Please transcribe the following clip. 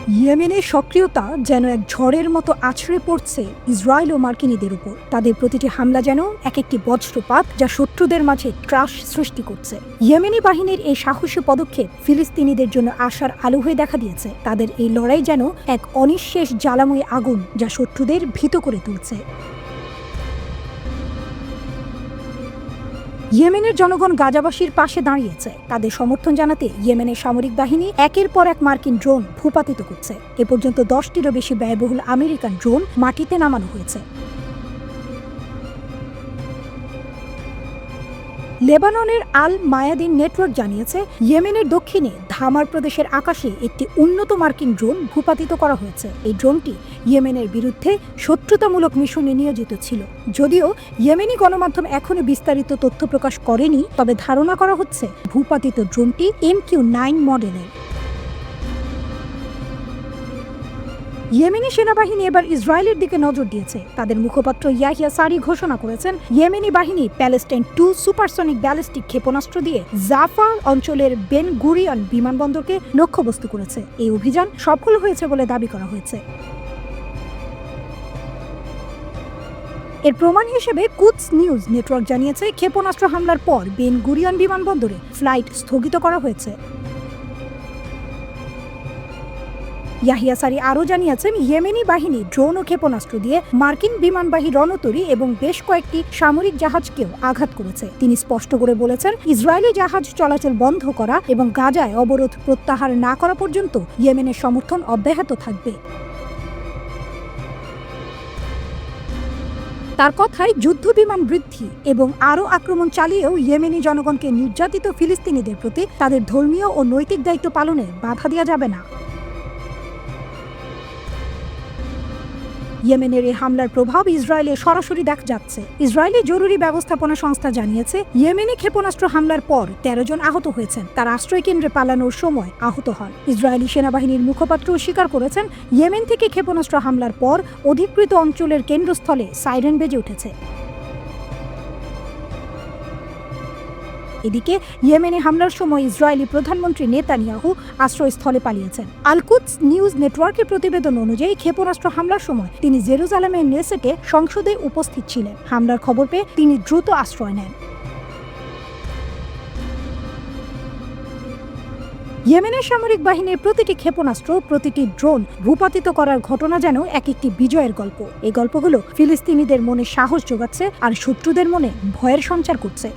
ইয়েমেনের সক্রিয়তা যেন এক ঝড়ের মতো আছড়ে পড়ছে ইসরায়েল ও মার্কিনীদের উপর। তাদের প্রতিটি হামলা যেন এক একটি বজ্রপাত, যা শত্রুদের মাঝে ত্রাস সৃষ্টি করছে। ইয়েমেনি বাহিনীর এই সাহসী পদক্ষেপ ফিলিস্তিনিদের জন্য আশার আলো হয়ে দেখা দিয়েছে। তাদের এই লড়াই যেন এক অনিঃশেষ জ্বালাময়ী আগুন, যা শত্রুদের ভীত করে তুলছে। ইয়েমেনের জনগণ গাজাবাসীর পাশে দাঁড়িয়েছে। তাদের সমর্থন জানাতে ইয়েমেনের সামরিক বাহিনী একের পর এক মার্কিন ড্রোন ভূপাতিত করছে। এ পর্যন্ত 10টিরও বেশি ব্যয়বহুল আমেরিকান ড্রোন মাটিতে নামানো হয়েছে। লেবাননের আল মায়াদিন নেটওয়ার্ক জানিয়েছে, ইয়েমেনের দক্ষিণে ধামার প্রদেশের আকাশে একটি উন্নত মার্কিন ড্রোন ভূপাতিত করা হয়েছে। এই ড্রোনটি ইয়েমেনের বিরুদ্ধে শত্রুতামূলক মিশনে নিয়োজিত ছিল। যদিও ইয়েমেনি গণমাধ্যম এখনও বিস্তারিত তথ্য প্রকাশ করেনি, তবে ধারণা করা হচ্ছে ভূপাতিত ড্রোনটি MQ-9 মডেলের। ইয়েমেনি সেনাবাহিনী এবার ইসরায়েলের দিকে নজর দিয়েছে। তাদের মুখপাত্র ইয়াহিয়া সারি ঘোষণা করেছেন, ইয়েমেনি বাহিনী প্যালেস্টাইন 2 সুপারসনিক ব্যালিস্টিক ক্ষেপণাস্ত্র দিয়ে জাফা অঞ্চলের বেন গুরিয়ন বিমানবন্দরকে লক্ষ্যবস্তু করেছে। এই অভিযান সফল হয়েছে বলে দাবি করা হয়েছে। এর প্রমাণ হিসেবে কুদস নিউজ নেটওয়ার্ক জানিয়েছে, ক্ষেপণাস্ত্র হামলার পর বেন গুরিয়ন বিমানবন্দরে ফ্লাইট স্থগিত করা হয়েছে। ইয়াহিয়া সারি আরও জানিয়েছেন, ইয়েমেনি বাহিনী ড্রোন ও ক্ষেপণাস্ত্র দিয়ে মার্কিন বিমানবাহী রণতরী এবং বেশ কয়েকটি সামরিক জাহাজকেও আঘাত করেছে। তিনি স্পষ্ট করে বলেছেন, ইসরায়েলি জাহাজ চলাচল বন্ধ করা এবং গাজায় অবরোধ প্রত্যাহার না করা পর্যন্ত ইয়েমেনের সমর্থন অব্যাহত থাকবে। তার কথায় যুদ্ধবিমান বৃদ্ধি এবং আরও আক্রমণ চালিয়েও ইয়েমেনি জনগণকে নির্যাতিত ফিলিস্তিনিদের প্রতি তাদের ধর্মীয় ও নৈতিক দায়িত্ব পালনে বাধা দেওয়া যাবে না। ইয়েমেনের এই হামলার প্রভাব ইসরায়েলে সরাসরি দেখা যাচ্ছে। ইসরায়েলি জরুরি ব্যবস্থাপনা সংস্থা জানিয়েছে, ইয়েমেনি ক্ষেপণাস্ত্র হামলার পর 13 জন আহত হয়েছেন। তারা আশ্রয় কেন্দ্রে পালানোর সময় আহত হন। ইসরায়েলি সেনাবাহিনীর মুখপাত্র স্বীকার করেছেন, ইয়েমেন থেকে ক্ষেপণাস্ত্র হামলার পর অধিকৃত অঞ্চলের কেন্দ্রস্থলে সাইরেন বেজে উঠেছে। এদিকে ইয়েমেনে হামলার সময় ইসরায়েলি প্রধানমন্ত্রী নেতানিয়াহু আশ্রয়স্থলে পালিয়েছেন। আল কুদস নিউজ নেটওয়ার্কের প্রতিবেদন অনুযায়ী, ক্ষেপণাস্ত্র হামলার সময় তিনি জেরুজালেমের নেসেটে সংসদে উপস্থিত ছিলেন। হামলার খবর পেয়ে তিনি দ্রুত আশ্রয় নেন। ইয়েমেনের সামরিক বাহিনীর প্রতিটি ক্ষেপণাস্ত্র, প্রতিটি ড্রোন ভূপাতিত করার ঘটনা যেন এক একটি বিজয়ের গল্প। এই গল্পগুলো ফিলিস্তিনিদের মনে সাহস যোগাচ্ছে আর শত্রুদের মনে ভয়ের সঞ্চার করছে।